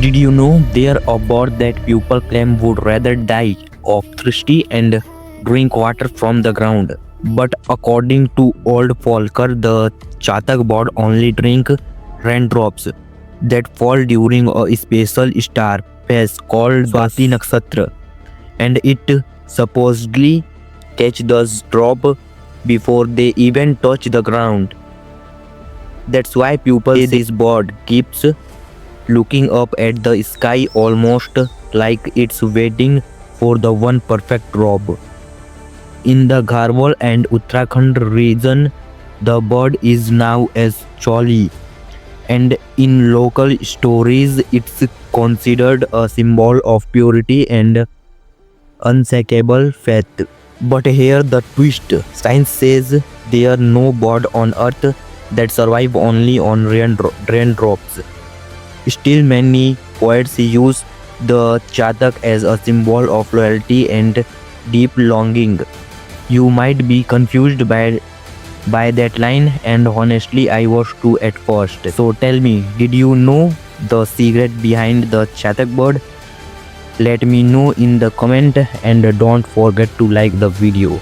Did you know there are birds that people claim would rather die of thirsty and drink water from the ground? But according to old folklore, the Chatak bird only drink raindrops that fall during a special star phase called Swati Nakshatra, and it supposedly catch those drop before they even touch the ground. That's why people say this bird keeps looking up at the sky almost like it's waiting for the one perfect drop. In the Garhwal and Uttarakhand region, the bird is now as choli, and in local stories it's considered a symbol of purity and unshakable faith. But here the twist, science says there are no bird on earth that survive only on raindrops. Still, many poets use the Chatak as a symbol of loyalty and deep longing. You might be confused by that line, and honestly I was too at first. So tell me, did you know the secret behind the Chatak bird? Let me know in the comment, and don't forget to like the video.